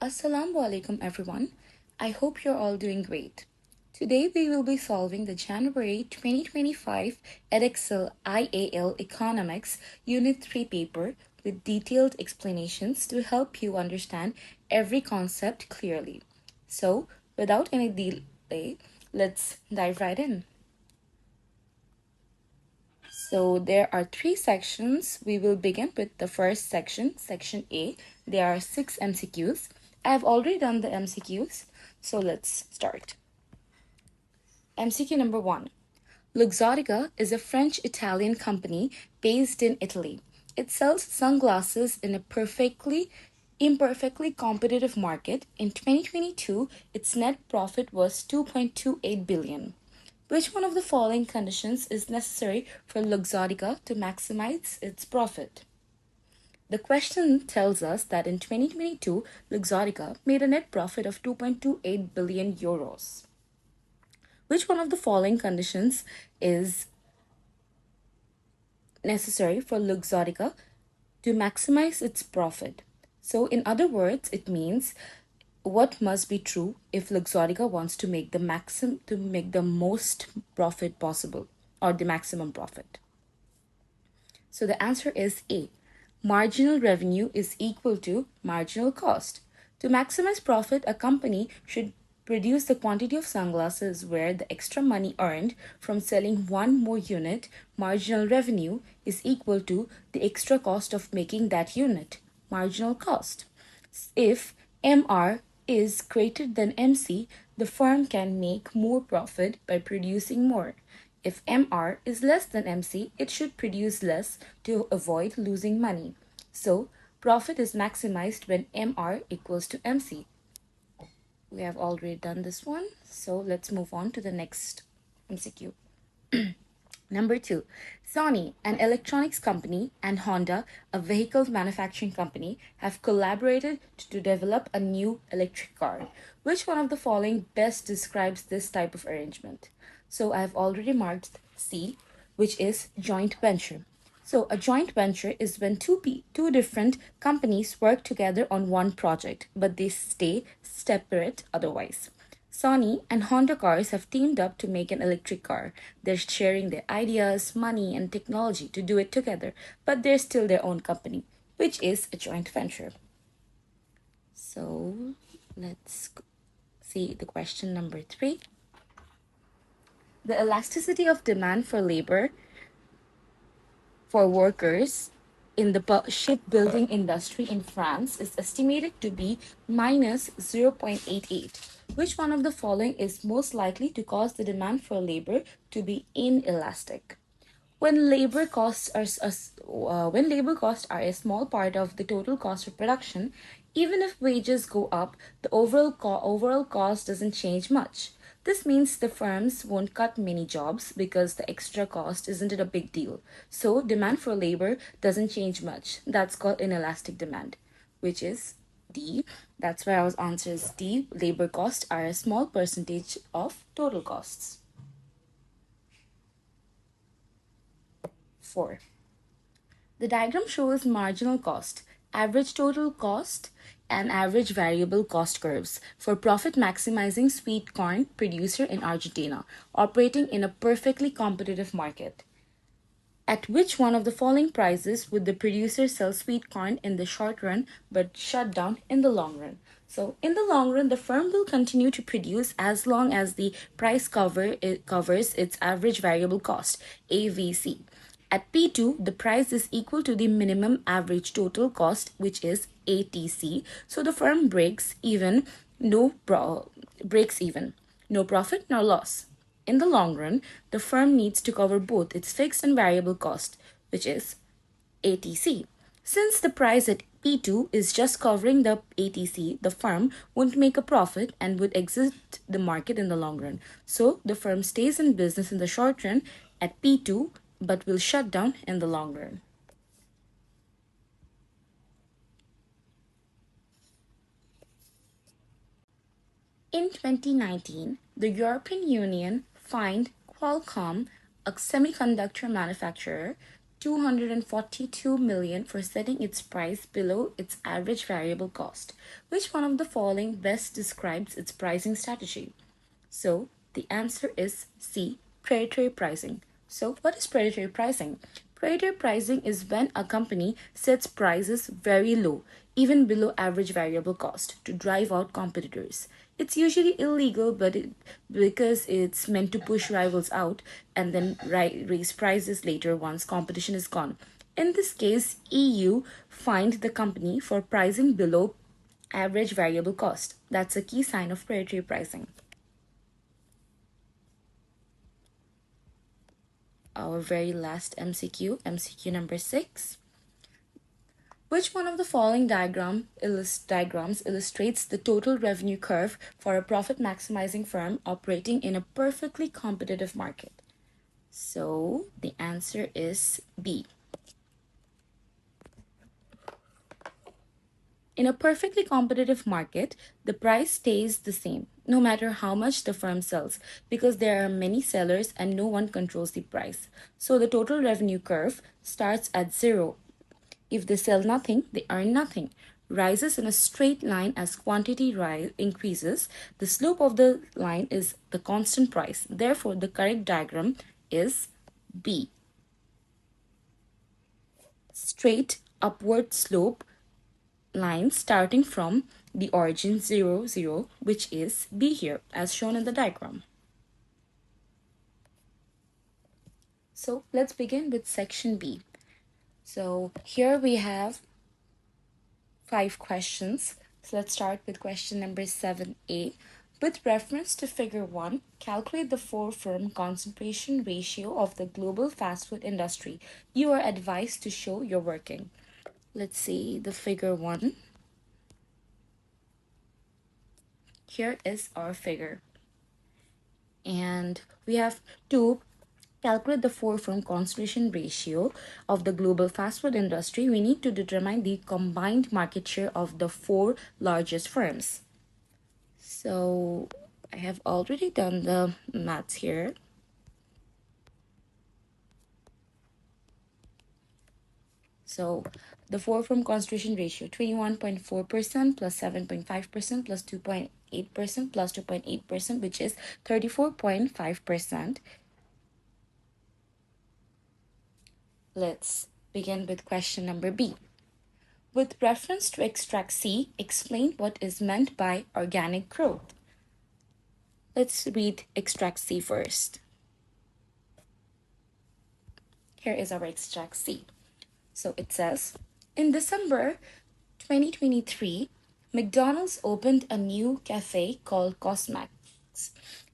Assalamu alaikum everyone. I hope you're all doing great. Today we will be solving the January 2025 Edexcel IAL Economics Unit 3 paper with detailed explanations to help you understand every concept clearly. So, without any delay, let's dive right in. So there are three sections. We will begin with the first section, section A. There are 6 MCQs. I have already done the MCQs, so let's start. MCQ number 1. Luxottica is a French-Italian company based in Italy. It sells sunglasses in a imperfectly competitive market. In 2022, its net profit was 2.28 billion. Which one of the following conditions is necessary for Luxottica to maximize its profit? The question tells us that in 2022, Luxottica made a net profit of 2.28 billion euros. Which one of the following conditions is necessary for Luxottica to maximize its profit? So, in other words, it means what must be true if Luxottica wants to make the most profit possible or the maximum profit. So the answer is A. Marginal revenue is equal to marginal cost. To maximize profit, a company should produce the quantity of sunglasses where the extra money earned from selling one more unit, marginal revenue, is equal to the extra cost of making that unit, marginal cost. If MR is greater than MC, the firm can make more profit by producing more. If MR is less than MC, it should produce less to avoid losing money. So, profit is maximized when MR equals to MC. We have already done this one, so let's move on to the next MCQ. Number 2, Sony, an electronics company, and Honda, a vehicle manufacturing company, have collaborated to develop a new electric car. Which one of the following best describes this type of arrangement? So I have already marked C, which is joint venture. So a joint venture is when two different companies work together on one project, but they stay separate otherwise. Sony and Honda cars have teamed up to make an electric car. They're sharing their ideas, money, and technology to do it together, but they're still their own company, which is a joint venture. So let's see the question number 3. The elasticity of demand for labor for workers in the shipbuilding industry in France is estimated to be minus 0.88. Which one of the following is most likely to cause the demand for labor to be inelastic? When labor costs are a small part of the total cost of production, even if wages go up, the overall cost doesn't change much. This means the firms won't cut many jobs because the extra cost isn't a big deal. So demand for labor doesn't change much. That's called inelastic demand, which is D. That's why our answer is D. Labor costs are a small percentage of total costs. 4. The diagram shows marginal cost, average total cost, and average variable cost curves for profit maximizing sweet corn producer in Argentina operating in a perfectly competitive market. At which one of the following prices would the producer sell sweet corn in the short run but shut down in the long run? So in the long run, the firm will continue to produce as long as the price covers its average variable cost, AVC. At P2, the price is equal to the minimum average total cost, which is ATC. So the firm breaks even, no profit nor loss. In the long run, the firm needs to cover both its fixed and variable cost, which is ATC. Since the price at P2 is just covering the ATC, the firm won't make a profit and would exit the market in the long run. So the firm stays in business in the short run at P2 but will shut down in the long run. In 2019, the European Union fined Qualcomm, a semiconductor manufacturer, 242 million for setting its price below its average variable cost. Which one of the following best describes its pricing strategy? So the answer is C, predatory pricing. So what is predatory pricing? Predatory pricing is when a company sets prices very low, even below average variable cost, to drive out competitors. It's usually illegal, but because it's meant to push rivals out and then raise prices later once competition is gone. In this case, EU fined the company for pricing below average variable cost. That's a key sign of predatory pricing. Our very last MCQ number 6. Which one of the following diagrams illustrates the total revenue curve for a profit maximizing firm operating in a perfectly competitive market? So the answer is B. In a perfectly competitive market, the price stays the same no matter how much the firm sells because there are many sellers and no one controls the price. So the total revenue curve starts at 0. If they sell nothing, they earn nothing. Rises in a straight line as quantity increases. The slope of the line is the constant price. Therefore, the correct diagram is B. Straight upward slope line starting from the origin 0, 0, which is B here, as shown in the diagram. So let's begin with section B. So here we have 5 questions. So let's start with question number 7A. With reference to figure 1, calculate the 4-firm concentration ratio of the global fast food industry. You are advised to show your working. Let's see the figure 1. Here is our figure. And we have to calculate the 4-firm concentration ratio of the global fast food industry. We need to determine the combined market share of the 4 largest firms. So I have already done the maths here. So the 4-firm concentration ratio, 21.4% plus 7.5% plus 2.8% plus 2.8%, which is 34.5%. Let's begin with question number B. With reference to extract C, explain what is meant by organic growth. Let's read extract C first. Here is our extract C. So it says, in December 2023, McDonald's opened a new cafe called Cosmax.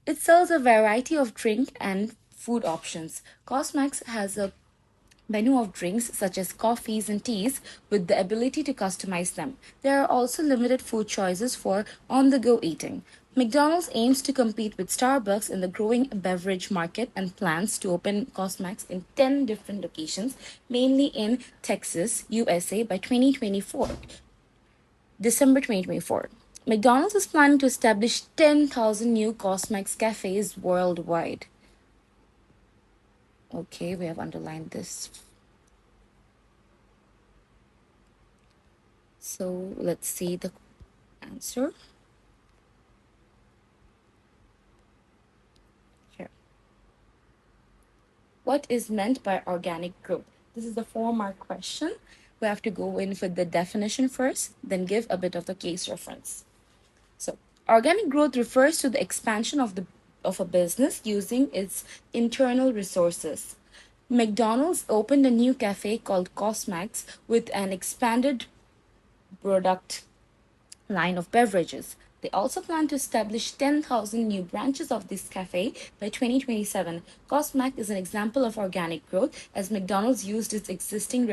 It sells a variety of drink and food options. Cosmax has a menu of drinks such as coffees and teas with the ability to customize them. There are also limited food choices for on-the-go eating. McDonald's aims to compete with Starbucks in the growing beverage market and plans to open Cosmax in 10 different locations, mainly in Texas, USA by 2024. December 2024. McDonald's is planning to establish 10,000 new Cosmax cafes worldwide. Okay, we have underlined this. So let's see the answer. Here. What is meant by organic growth? This is the 4-mark question. We have to go in with the definition first, then give a bit of the case reference. So, organic growth refers to the expansion of a business using its internal resources. McDonald's opened a new cafe called Cosmax with an expanded product line of beverages. They also plan to establish 10,000 new branches of this cafe by 2027. Cosmac is an example of organic growth as McDonald's used its existing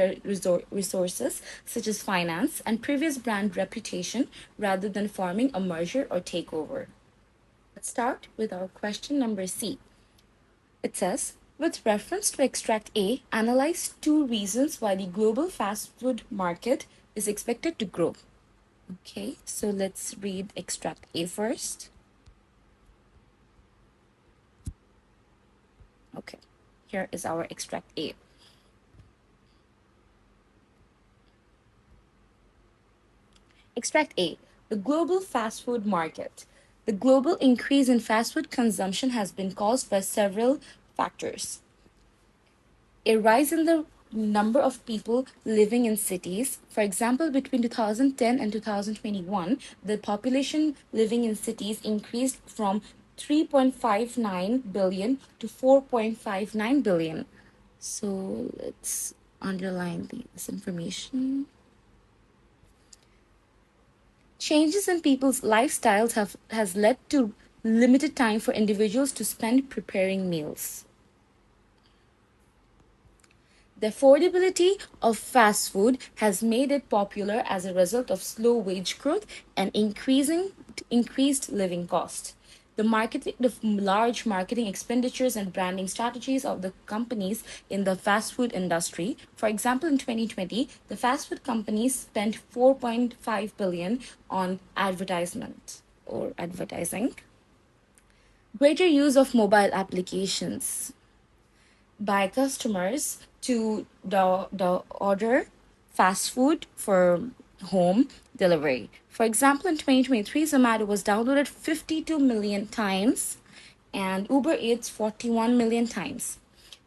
resources such as finance and previous brand reputation rather than forming a merger or takeover. Let's start with our question number C. It says, with reference to extract A, analyze 2 reasons why the global fast food market is expected to grow. Okay, so let's read extract A first. Okay, here is our extract A. Extract A, the global fast food market. The global increase in fast food consumption has been caused by several factors. A rise in the number of people living in cities. For example, between 2010 and 2021, the population living in cities increased from 3.59 billion to 4.59 billion. So let's underline this information. Changes in people's lifestyles has led to limited time for individuals to spend preparing meals. The affordability of fast food has made it popular as a result of slow wage growth and increased living cost. The large marketing expenditures and branding strategies of the companies in the fast food industry. For example, in 2020, the fast food companies spent 4.5 billion on advertisement or advertising. Greater use of mobile applications by customers to the order fast food for home delivery. For example, in 2023, Zomato was downloaded 52 million times and Uber Eats 41 million times.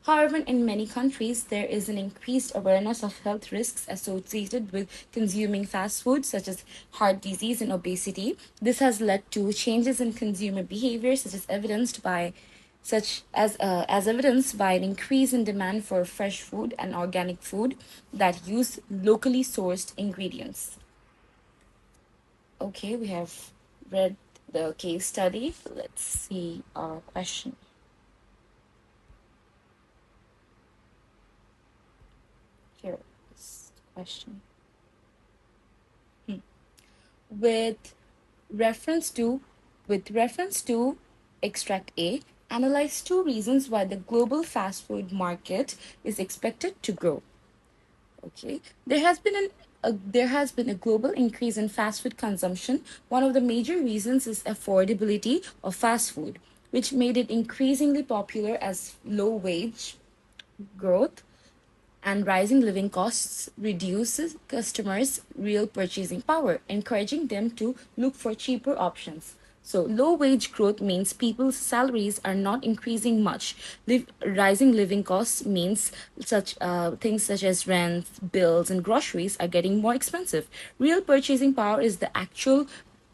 However, in many countries, there is an increased awareness of health risks associated with consuming fast food, such as heart disease and obesity. This has led to changes in consumer behavior, as evidenced by an increase in demand for fresh food and organic food that use locally sourced ingredients. Okay, we have read the case study. Let's see our question. Here is the question. With reference to with reference to extract A, analyze two reasons why the global fast food market is expected to grow. Okay, there has been a global increase in fast food consumption. One of the major reasons is affordability of fast food, which made it increasingly popular as low wage growth and rising living costs reduces customers' real purchasing power, encouraging them to look for cheaper options. So, low wage growth means people's salaries are not increasing much. Rising living costs means such things such as rent, bills, and groceries are getting more expensive. Real purchasing power is the actual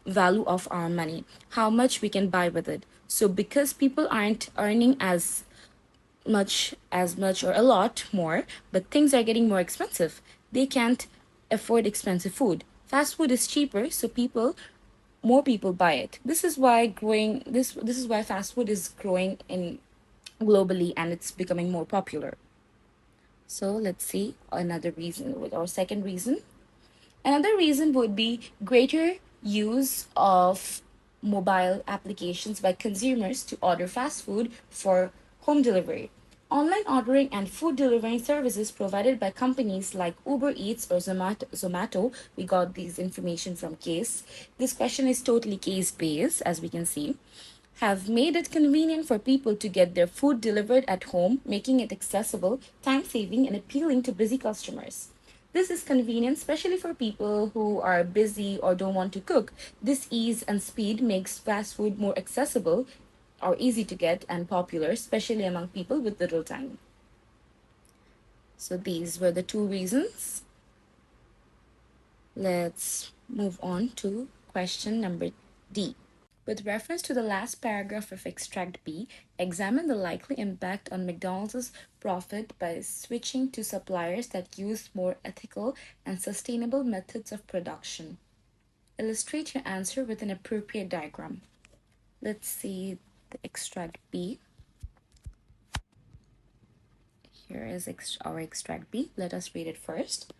value of our money, how much we can buy with it. So, because people aren't earning as much or a lot more, but things are getting more expensive. They can't afford expensive food. Fast food is cheaper, so more people buy it. This is why fast food is growing in globally and it's becoming more popular. So let's see another reason with our second reason. Another reason would be greater use of mobile applications by consumers to order fast food for home delivery. Online ordering and food delivering services provided by companies like Uber Eats or Zomato, we got these information from case. This question is totally case based, as we can see, have made it convenient for people to get their food delivered at home, making it accessible, time saving, and appealing to busy customers. This is convenient, especially for people who are busy or don't want to cook. This ease and speed makes fast food more accessible or easy to get and popular, especially among people with little time. So these were the two reasons. Let's move on to question number D. With reference to the last paragraph of extract B, examine the likely impact on McDonald's profit by switching to suppliers that use more ethical and sustainable methods of production. Illustrate your answer with an appropriate diagram. Let's see the extract B. Here is our extract B. Let us read it first.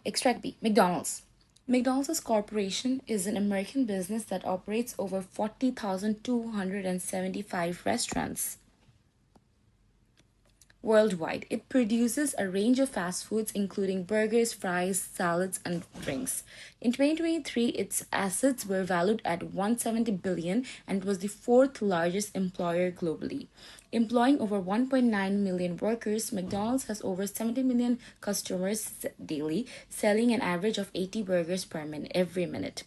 Extract B. McDonald's. McDonald's Corporation is an American business that operates over 40,275 restaurants. worldwide. It produces a range of fast foods, including burgers, fries, salads, and drinks. In 2023, its assets were valued at 170 billion and was the fourth largest employer globally. Employing over 1.9 million workers, McDonald's has over 70 million customers daily, selling an average of 80 burgers per minute every minute.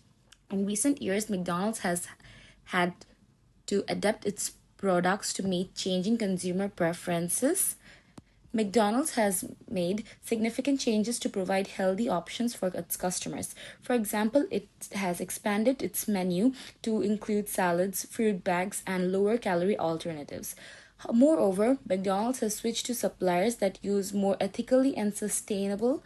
In recent years, McDonald's has had to adapt its products to meet changing consumer preferences. McDonald's has made significant changes to provide healthy options for its customers. For example, it has expanded its menu to include salads, fruit bags, and lower calorie alternatives. Moreover, McDonald's has switched to suppliers that use more ethically and sustainable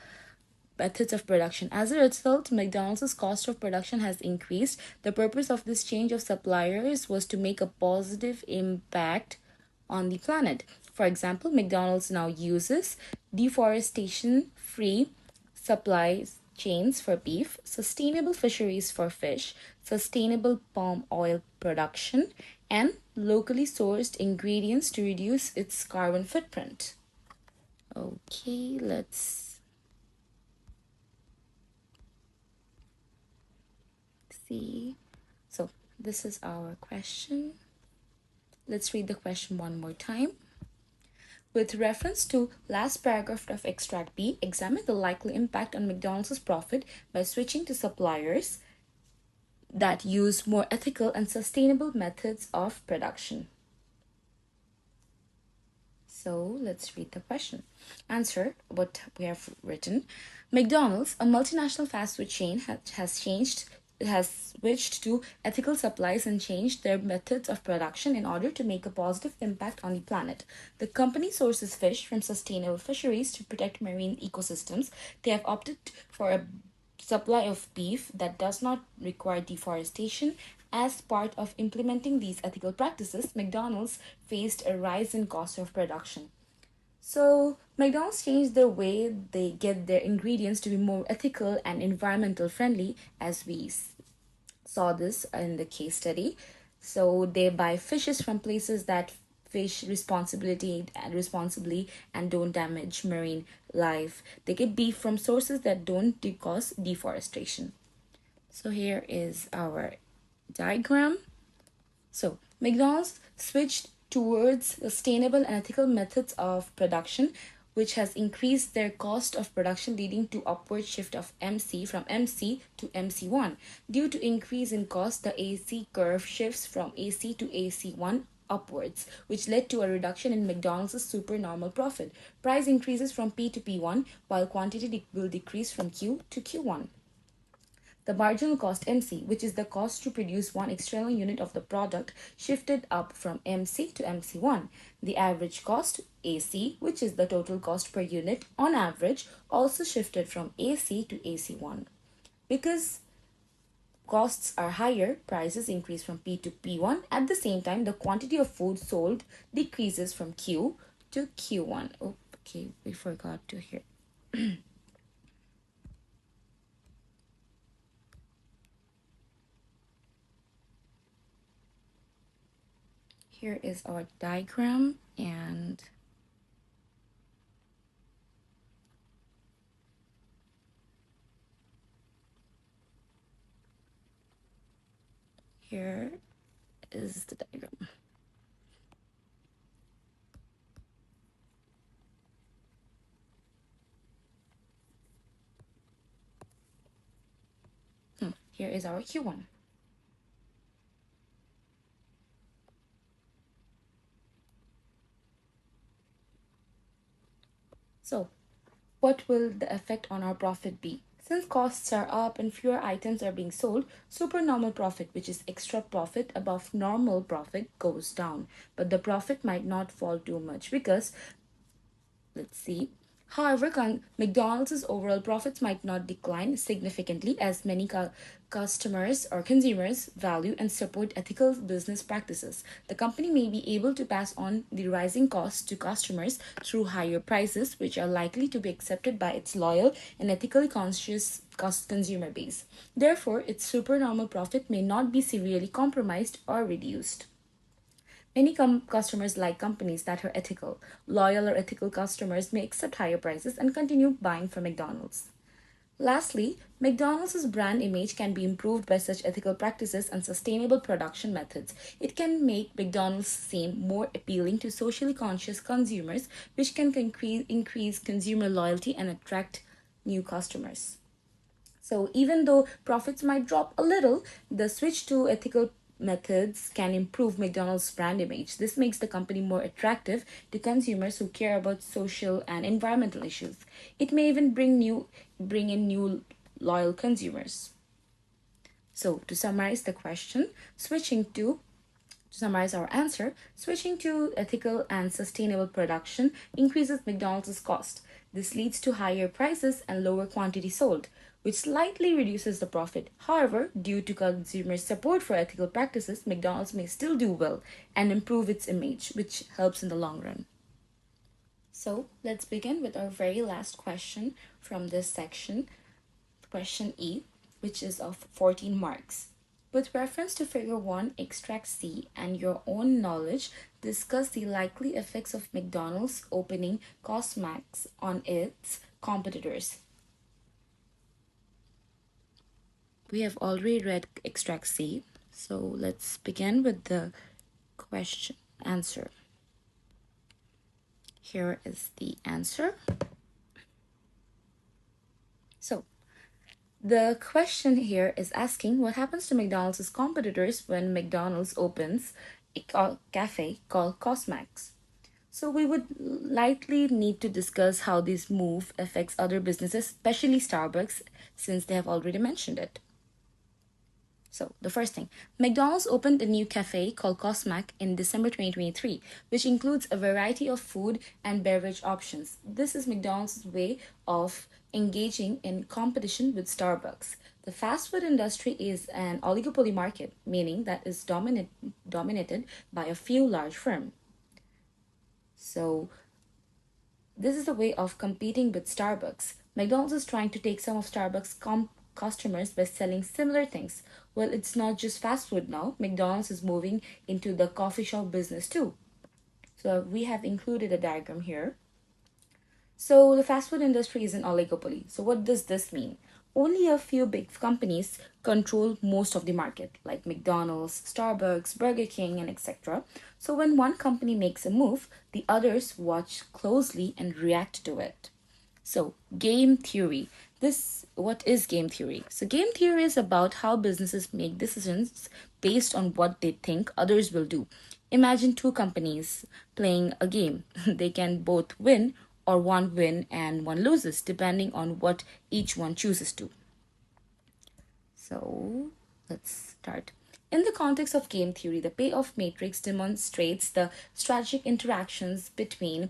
methods of production. As a result, McDonald's cost of production has increased. The purpose of this change of suppliers was to make a positive impact on the planet. For example, McDonald's now uses deforestation free supply chains for beef, sustainable fisheries for fish, sustainable palm oil production, and locally sourced ingredients to reduce its carbon footprint. Okay, let's see. So, this is our question. Let's read the question one more time. With reference to last paragraph of extract B, examine the likely impact on McDonald's profit by switching to suppliers that use more ethical and sustainable methods of production. So let's read the question. Answer what we have written. McDonald's, a multinational fast food chain, has switched to ethical supplies and changed their methods of production in order to make a positive impact on the planet. The company sources fish from sustainable fisheries to protect marine ecosystems. They have opted for a supply of beef that does not require deforestation. As part of implementing these ethical practices, McDonald's faced a rise in cost of production. So, McDonald's changed the way they get their ingredients to be more ethical and environmental friendly, as we saw this in the case study. So, they buy fishes from places that fish responsibly and don't damage marine life. They get beef from sources that don't cause deforestation. So, here is our diagram. So, McDonald's switched towards sustainable and ethical methods of production, which has increased their cost of production, leading to upward shift of MC from MC to MC1. Due to increase in cost, the AC curve shifts from AC to AC1 upwards, which led to a reduction in McDonald's supernormal profit. Price increases from P to P1, while quantity will decrease from Q to Q1. The marginal cost MC, which is the cost to produce one external unit of the product, shifted up from MC to MC1. The average cost, AC, which is the total cost per unit on average, also shifted from AC to AC1. Because costs are higher, prices increase from P to P1. At the same time, the quantity of food sold decreases from Q to Q1. Oh, okay, we forgot to hear. Here is our diagram, and here is the diagram. Here is our Q1. So, what will the effect on our profit be? Since costs are up and fewer items are being sold, supernormal profit, which is extra profit above normal profit, goes down. But the profit might not fall too much because, let's see. However, McDonald's overall profits might not decline significantly as many customers or consumers value and support ethical business practices. The company may be able to pass on the rising costs to customers through higher prices, which are likely to be accepted by its loyal and ethically conscious consumer base. Therefore, its supernormal profit may not be severely compromised or reduced. Many customers like companies that are ethical. Loyal or ethical customers may accept higher prices and continue buying from McDonald's. Lastly, McDonald's brand image can be improved by such ethical practices and sustainable production methods. It can make McDonald's seem more appealing to socially conscious consumers, which can increase consumer loyalty and attract new customers. So, even though profits might drop a little, the switch to ethical methods can improve McDonald's brand image. This makes the company more attractive to consumers who care about social and environmental issues. It may even bring in new loyal consumers. So, to summarize the question, to summarize our answer, switching to ethical and sustainable production increases McDonald's cost. This leads to higher prices and lower quantity sold, which slightly reduces the profit. However, due to consumer support for ethical practices, McDonald's may still do well and improve its image, which helps in the long run. So, let's begin with our very last question from this section, question E, which is of 14 marks. With reference to figure 1, extract C, and your own knowledge, discuss the likely effects of McDonald's opening Costmax on its competitors. We have already read extract C, so let's begin with the question answer. Here is the answer. So, the question here is asking what happens to McDonald's competitors when McDonald's opens a cafe called Costmax. So we would likely need to discuss how this move affects other businesses, especially Starbucks, since they have already mentioned it. So, the first thing, McDonald's opened a new cafe called Cosmac in December 2023, which includes a variety of food and beverage options. This is McDonald's way of engaging in competition with Starbucks. The fast food industry is an oligopoly market, meaning that is dominated by a few large firms. So, this is a way of competing with Starbucks. McDonald's is trying to take some of Starbucks' customers by selling similar things. Well, it's not just fast food now. McDonald's is moving into the coffee shop business too. So we have included a diagram here. So the fast food industry is an oligopoly. So what does this mean? Only a few big companies control most of the market, like McDonald's, Starbucks, Burger King, and etc. So when one company makes a move, the others watch closely and react to it. So, game theory. What is game theory? So, game theory is about how businesses make decisions based on what they think others will do. Imagine two companies playing a game. They can both win, or one win and one loses, depending on what each one chooses to. So, let's start. In the context of game theory, the payoff matrix demonstrates the strategic interactions between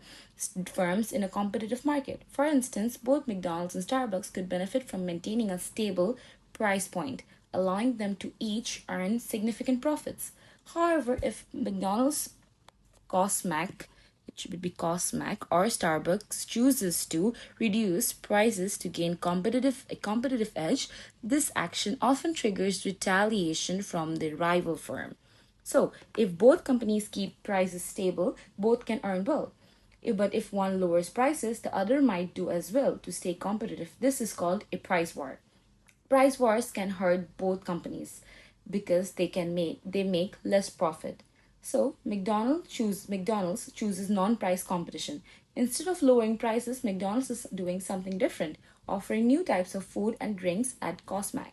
firms in a competitive market. For instance, both McDonald's and Starbucks could benefit from maintaining a stable price point, allowing them to each earn significant profits. However, if McDonald's Cosmac, it should be Cosmac, or Starbucks chooses to reduce prices to gain a competitive edge, this action often triggers retaliation from the rival firm. So, if both companies keep prices stable, both can earn well. But if one lowers prices, the other might do as well to stay competitive. This is called a price war. Price wars can hurt both companies because they make less profit. So McDonald's chooses non-price competition. Instead of lowering prices, McDonald's is doing something different, offering new types of food and drinks at Cosmac.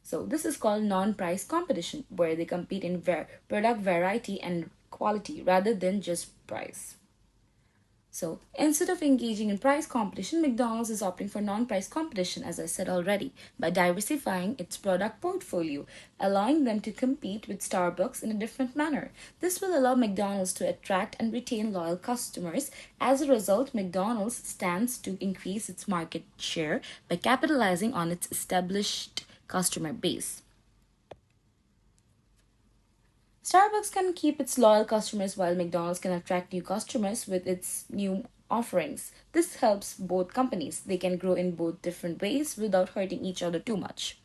So this is called non-price competition, where they compete in product variety and quality rather than just price. So instead of engaging in price competition, McDonald's is opting for non-price competition, as I said already, by diversifying its product portfolio, allowing them to compete with Starbucks in a different manner. This will allow McDonald's to attract and retain loyal customers. As a result, McDonald's stands to increase its market share by capitalizing on its established customer base. Starbucks can keep its loyal customers while McDonald's can attract new customers with its new offerings. This helps both companies. They can grow in both different ways without hurting each other too much.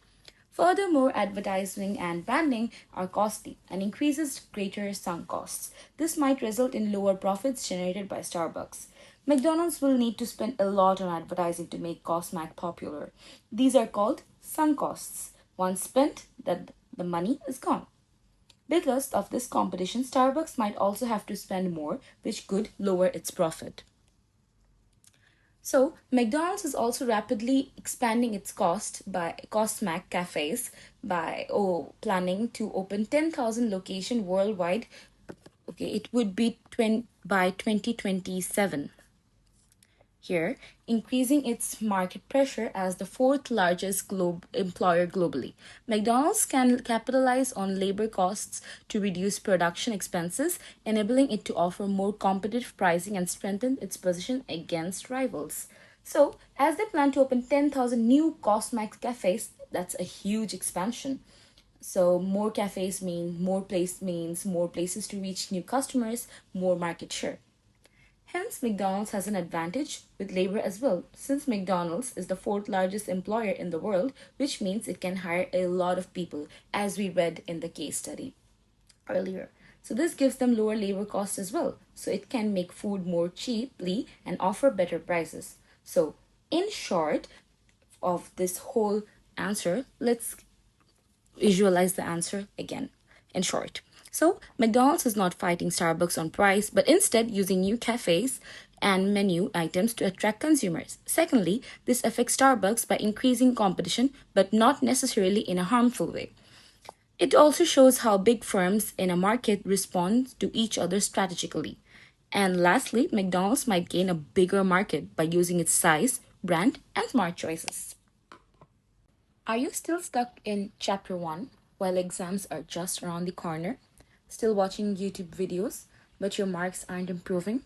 Furthermore, advertising and branding are costly and increases greater sunk costs. This might result in lower profits generated by Starbucks. McDonald's will need to spend a lot on advertising to make Cosmac popular. These are called sunk costs. Once spent, the money is gone. Because of this competition, Starbucks might also have to spend more, which could lower its profit. So, McDonald's is also rapidly expanding its Costmac cafes by planning to open 10,000 locations worldwide. Okay, it would be by 2027 here, increasing its market pressure as the fourth largest employer globally. McDonald's can capitalize on labor costs to reduce production expenses, enabling it to offer more competitive pricing and strengthen its position against rivals. So, as they plan to open 10,000 new Cosmax cafes, that's a huge expansion. So more cafes means more places to reach new customers, more market share. Hence, McDonald's has an advantage with labor as well, since McDonald's is the fourth largest employer in the world, which means it can hire a lot of people, as we read in the case study earlier. So, this gives them lower labor costs as well, so it can make food more cheaply and offer better prices. So, in short, of this whole answer, let's visualize the answer again. In short, so McDonald's is not fighting Starbucks on price, but instead using new cafes and menu items to attract consumers. Secondly, this affects Starbucks by increasing competition, but not necessarily in a harmful way. It also shows how big firms in a market respond to each other strategically. And lastly, McDonald's might gain a bigger market by using its size, brand, and smart choices. Are you still stuck in chapter 1 while exams are just around the corner? Still watching YouTube videos, but your marks aren't improving?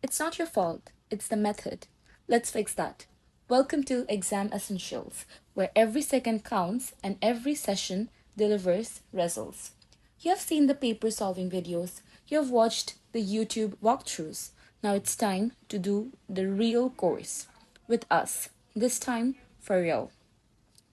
It's not your fault, it's the method. Let's fix that. Welcome to Exam Essentials, where every second counts and every session delivers results. You have seen the paper solving videos, you have watched the YouTube walkthroughs. Now it's time to do the real course with us, this time for real.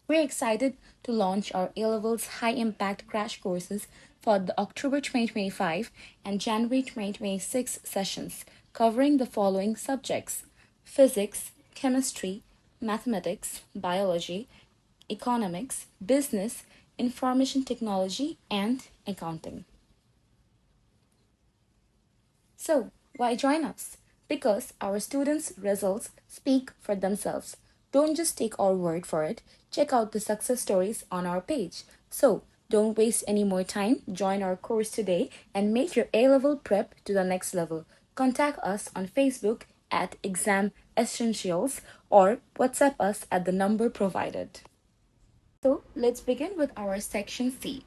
We're excited to launch our A-Levels High Impact Crash Courses for the October 2025 and January 2026 sessions, covering the following subjects: physics, chemistry, mathematics, biology, economics, business, information technology, and accounting. So, why join us? Because our students' results speak for themselves. Don't just take our word for it, check out the success stories on our page. So, don't waste any more time, join our course today and make your A-level prep to the next level. Contact us on Facebook at Exam Essentials or WhatsApp us at the number provided. So, let's begin with our section C.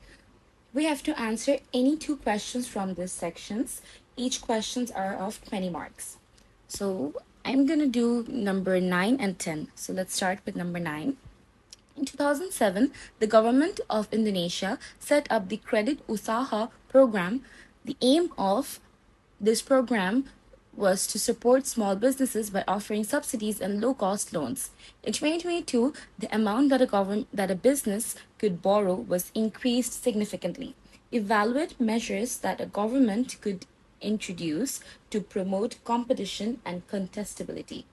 We have to answer any two questions from these sections. Each questions are of 20 marks. So I'm going to do number 9 and 10. So let's start with number 9. In 2007, the government of Indonesia set up the Credit Usaha program. The aim of this program was to support small businesses by offering subsidies and low-cost loans. In 2022, the amount that a business could borrow was increased significantly. Evaluate measures that a government could introduce to promote competition and contestability.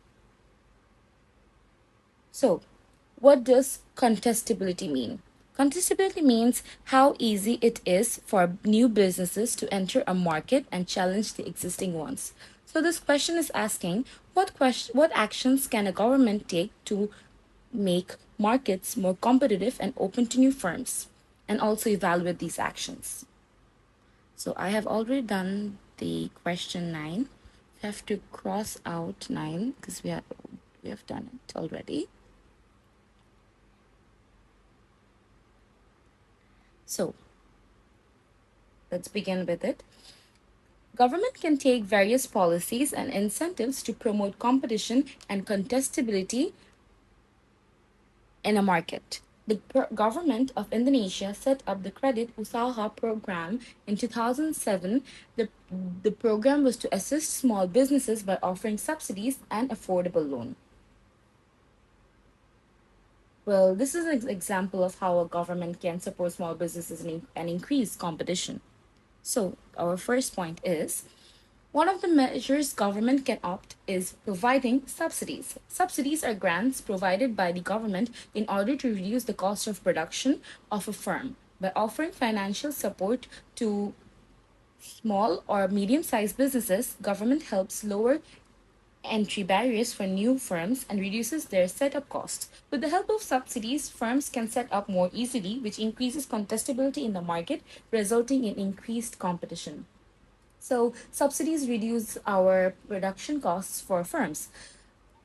So, what does contestability mean? Contestability means how easy it is for new businesses to enter a market and challenge the existing ones. So this question is asking what actions can a government take to make markets more competitive and open to new firms, and also evaluate these actions. So I have already done the question 9. I have to cross out 9 because we have done it already. So, let's begin with it. Government can take various policies and incentives to promote competition and contestability in a market. The government of Indonesia set up the Credit Usaha program in 2007. The program was to assist small businesses by offering subsidies and affordable loan. Well, this is an example of how a government can support small businesses and increase competition. So, our first point is one of the measures government can opt is providing subsidies. Subsidies are grants provided by the government in order to reduce the cost of production of a firm. By offering financial support to small or medium-sized businesses, government helps lower entry barriers for new firms and reduces their setup costs. With the help of subsidies, firms can set up more easily, which increases contestability in the market, resulting in increased competition. So, subsidies reduce our production costs for firms.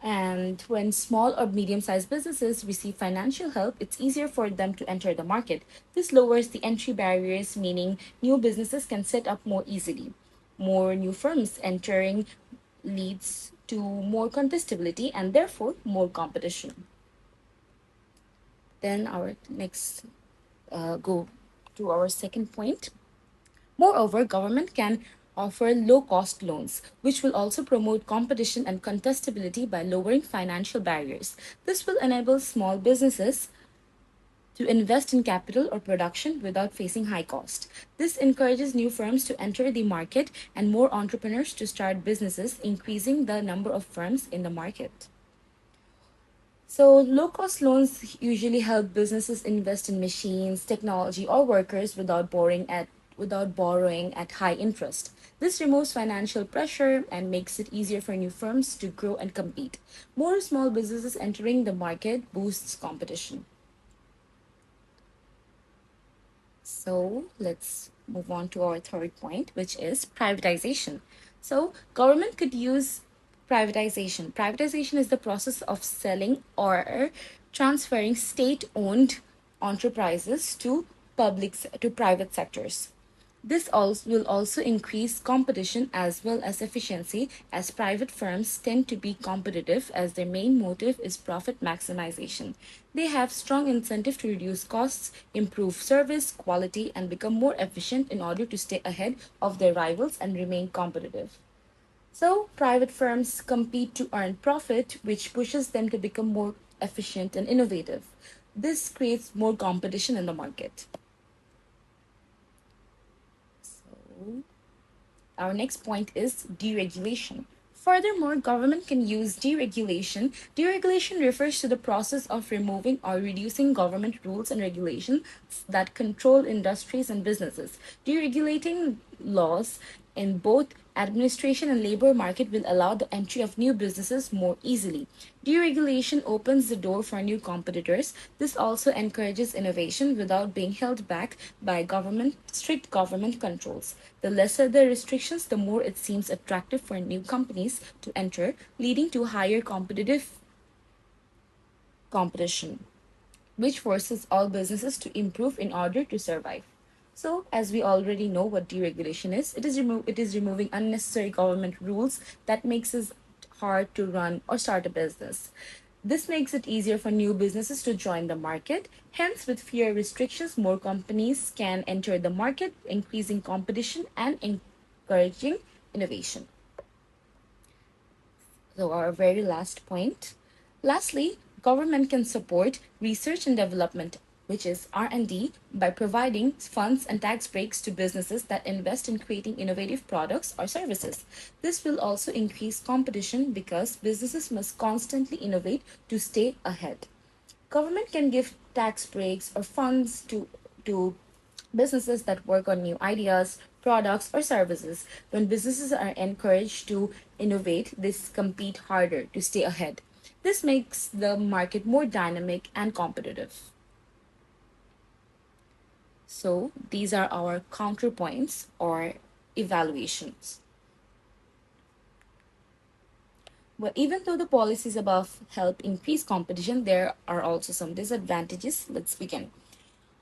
And when small or medium sized businesses receive financial help, it's easier for them to enter the market. This lowers the entry barriers, meaning new businesses can set up more easily. More new firms entering leads to more contestability and therefore more competition. Then our next go to our second point. Moreover, government can offer low-cost loans, which will also promote competition and contestability by lowering financial barriers. This will enable small businesses to invest in capital or production without facing high cost. This encourages new firms to enter the market and more entrepreneurs to start businesses, increasing the number of firms in the market. So, low cost loans usually help businesses invest in machines, technology, or workers without borrowing at high interest. This removes financial pressure and makes it easier for new firms to grow and compete. More small businesses entering the market boosts competition. So let's move on to our third point, which is privatization. So government could use privatization. Privatization is the process of selling or transferring state-owned enterprises to to private sectors. This also will also increase competition as well as efficiency, as private firms tend to be competitive as their main motive is profit maximization. They have strong incentive to reduce costs, improve service quality, and become more efficient in order to stay ahead of their rivals and remain competitive. So, private firms compete to earn profit, which pushes them to become more efficient and innovative. This creates more competition in the market. So, our next point is deregulation. Furthermore, government can use deregulation. Deregulation refers to the process of removing or reducing government rules and regulations that control industries and businesses. Deregulating laws in both administration and labor market will allow the entry of new businesses more easily. Deregulation opens the door for new competitors. This also encourages innovation without being held back by strict government controls. The lesser the restrictions, the more it seems attractive for new companies to enter, leading to higher competitive competition, which forces all businesses to improve in order to survive. So, as we already know what deregulation is, it is removing unnecessary government rules that makes it hard to run or start a business. This makes it easier for new businesses to join the market. Hence, with fewer restrictions, more companies can enter the market, increasing competition and encouraging innovation. So, our very last point. Lastly, government can support research and development, which is R&D, by providing funds and tax breaks to businesses that invest in creating innovative products or services. This will also increase competition because businesses must constantly innovate to stay ahead. Government can give tax breaks or funds to businesses that work on new ideas, products, or services. When businesses are encouraged to innovate, they compete harder to stay ahead. This makes the market more dynamic and competitive. So, these are our counterpoints or evaluations. Well, even though the policies above help increase competition, there are also some disadvantages. Let's begin.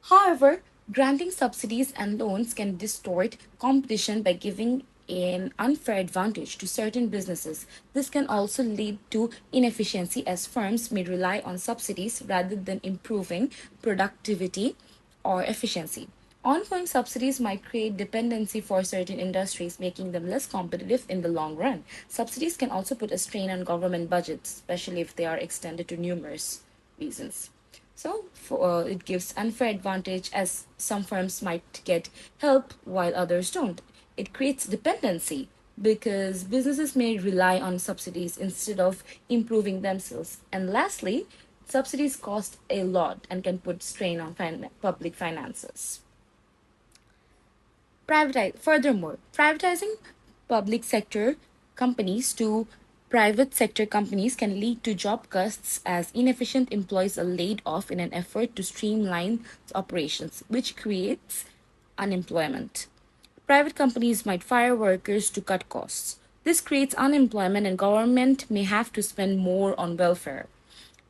However, granting subsidies and loans can distort competition by giving an unfair advantage to certain businesses. This can also lead to inefficiency as firms may rely on subsidies rather than improving productivity or efficiency. Ongoing subsidies might create dependency for certain industries, making them less competitive in the long run. Subsidies can also put a strain on government budgets, especially if they are extended to numerous reasons. So it gives unfair advantage as some firms might get help while others don't. It creates dependency because businesses may rely on subsidies instead of improving themselves. And lastly, subsidies cost a lot and can put strain on public finances. Furthermore, privatizing public sector companies to private sector companies can lead to job cuts as inefficient employees are laid off in an effort to streamline operations, which creates unemployment. Private companies might fire workers to cut costs. This creates unemployment and government may have to spend more on welfare.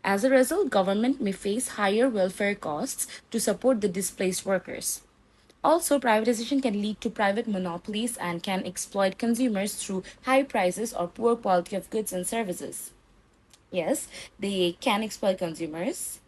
As a result, government may face higher welfare costs to support the displaced workers. Also, privatization can lead to private monopolies and can exploit consumers through high prices or poor quality of goods and services. Yes, they can exploit consumers.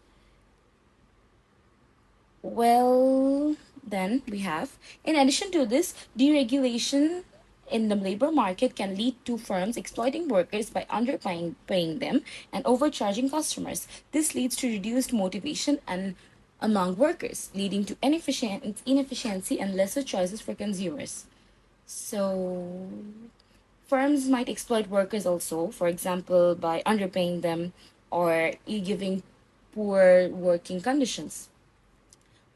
Well, then we have, in addition to this, deregulation in the labor market can lead to firms exploiting workers by underpaying them and overcharging customers. This leads to reduced motivation and among workers, leading to inefficiency and lesser choices for consumers. So, firms might exploit workers also, for example, by underpaying them or giving poor working conditions.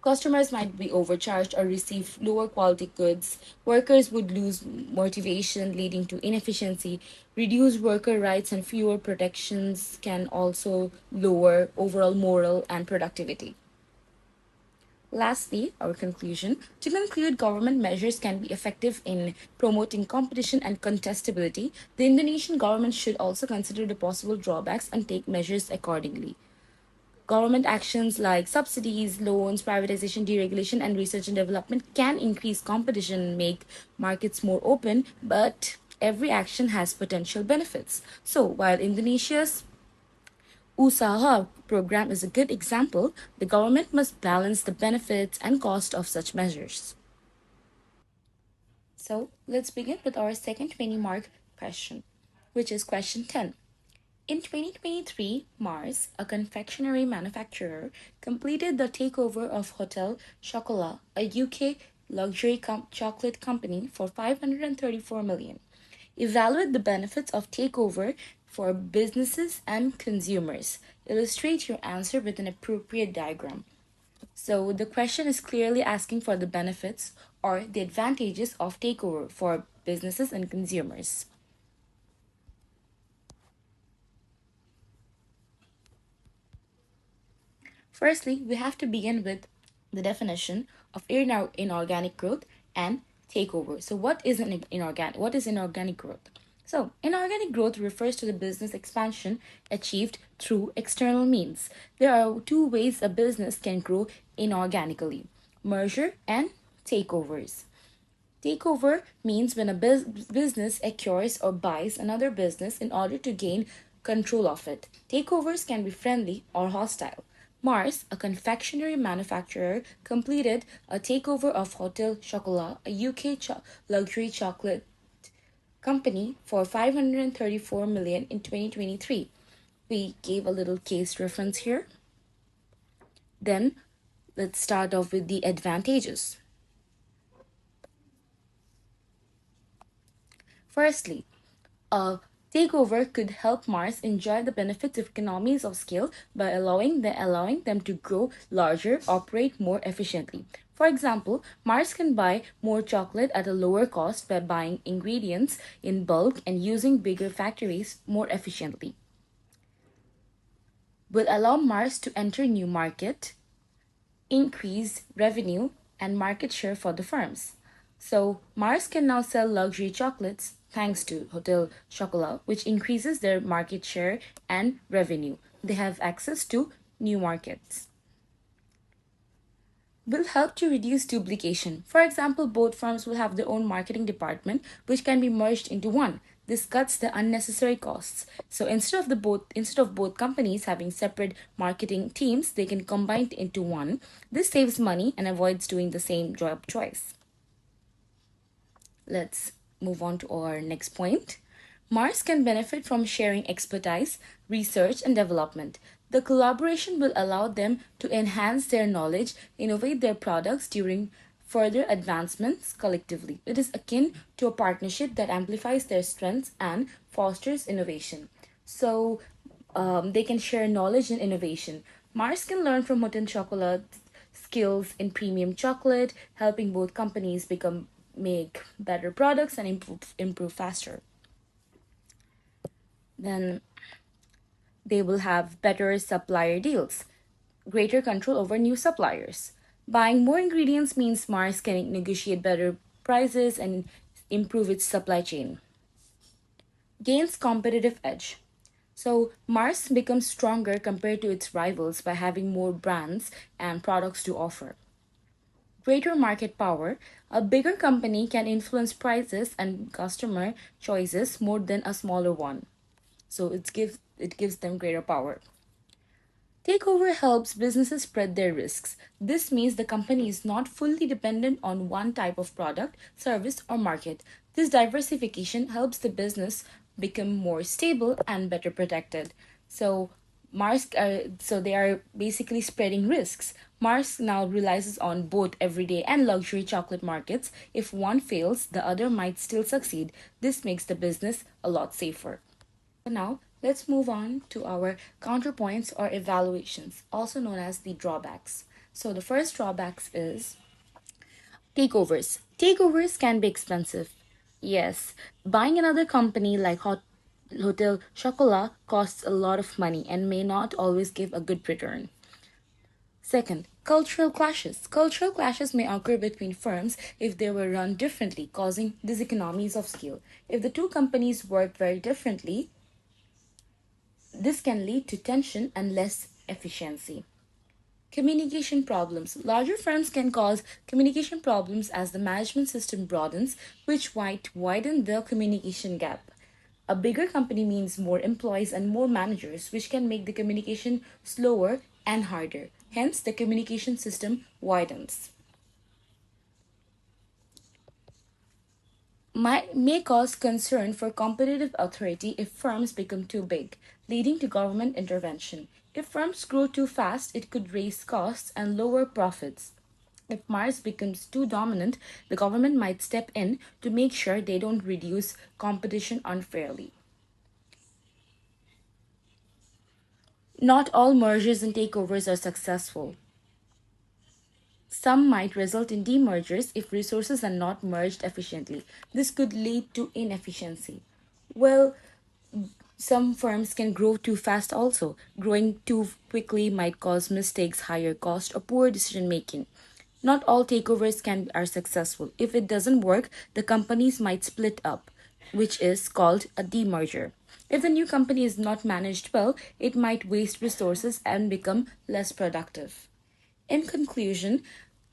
Customers might be overcharged or receive lower quality goods. Workers would lose motivation, leading to inefficiency. Reduced worker rights and fewer protections can also lower overall moral and productivity. Lastly, our conclusion. To conclude, government measures can be effective in promoting competition and contestability. The Indonesian government should also consider the possible drawbacks and take measures accordingly. Government actions like subsidies, loans, privatization, deregulation, and research and development can increase competition and make markets more open, but every action has potential benefits. So, while Indonesia's Usaha program is a good example, the government must balance the benefits and cost of such measures. So, let's begin with our second 20-mark question, which is question 10. In 2023, Mars, a confectionery manufacturer, completed the takeover of Hotel Chocolat, a UK luxury chocolate company, for 534 million. Evaluate the benefits of takeover for businesses and consumers. Illustrate your answer with an appropriate diagram. So the question is clearly asking for the benefits or the advantages of takeover for businesses and consumers. Firstly, we have to begin with the definition of inorganic growth and takeover. So, what is inorganic growth? So, inorganic growth refers to the business expansion achieved through external means. There are two ways a business can grow inorganically: merger and takeovers. Takeover means when a business acquires or buys another business in order to gain control of it. Takeovers can be friendly or hostile. Mars, a confectionery manufacturer, completed a takeover of Hotel Chocolat, a UK luxury chocolate company, for 534 million in 2023. We gave a little case reference here. Then let's start off with the advantages. Firstly, a takeover could help Mars enjoy the benefits of economies of scale by allowing them to grow larger, operate more efficiently. For example, Mars can buy more chocolate at a lower cost by buying ingredients in bulk and using bigger factories more efficiently. Will allow Mars to enter new market, increase revenue and market share for the firms. So Mars can now sell luxury chocolates thanks to Hotel Chocolat, which increases their market share and revenue. They have access to new markets. Will help to reduce duplication. For example, both firms will have their own marketing department, which can be merged into one. This cuts the unnecessary costs. So instead of both companies having separate marketing teams, they can combine into one. This saves money and avoids doing the same job twice. Let's move on to our next point. Mars can benefit from sharing expertise, research, and development. The collaboration will allow them to enhance their knowledge, innovate their products during further advancements collectively. It is akin to a partnership that amplifies their strengths and fosters innovation. So they can share knowledge and innovation. Mars can learn from Hot and Chocolate skills in premium chocolate, helping both companies make better products and improve faster. Then they will have better supplier deals, greater control over new suppliers. Buying more ingredients means Mars can negotiate better prices and improve its supply chain. Gains competitive edge. So Mars becomes stronger compared to its rivals by having more brands and products to offer. Greater market power. A bigger company can influence prices and customer choices more than a smaller one. So it gives them greater power. Takeover helps businesses spread their risks. This means the company is not fully dependent on one type of product, service, or market. This diversification helps the business become more stable and better protected. So so they are basically spreading risks. Mars now relies on both everyday and luxury chocolate markets. If one fails, the other might still succeed. This makes the business a lot safer. Now, let's move on to our counterpoints or evaluations, also known as the drawbacks. So, the first drawbacks is takeovers. Takeovers can be expensive. Yes, buying another company like Hotel Chocolat costs a lot of money and may not always give a good return. Second, cultural clashes. Cultural clashes may occur between firms if they were run differently, causing diseconomies of scale. If the two companies work very differently, this can lead to tension and less efficiency. Communication problems. Larger firms can cause communication problems as the management system broadens, which might widen the communication gap. A bigger company means more employees and more managers, which can make the communication slower and harder. Hence, the communication system widens. May cause concern for competitive authority if firms become too big, leading to government intervention. If firms grow too fast, it could raise costs and lower profits. If Mars becomes too dominant, the government might step in to make sure they don't reduce competition unfairly. Not all mergers and takeovers are successful. Some might result in demergers if resources are not merged efficiently. This could lead to inefficiency. Well, some firms can grow too fast also. Growing too quickly might cause mistakes, higher cost, or poor decision making. Not all takeovers are successful. If it doesn't work, the companies might split up, which is called a demerger. If the new company is not managed well, it might waste resources and become less productive. In conclusion,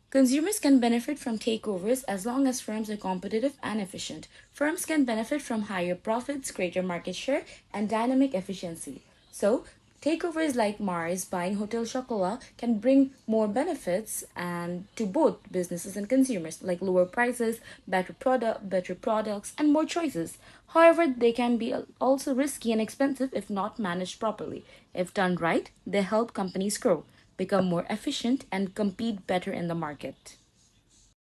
consumers can benefit from takeovers as long as firms are competitive and efficient. Firms can benefit from higher profits, greater market share, and dynamic efficiency. So, takeovers like Mars buying Hotel Chocolat can bring more benefits and to both businesses and consumers, like lower prices, better products, and more choices. However, they can be also risky and expensive if not managed properly. If done right, they help companies grow, become more efficient, and compete better in the market.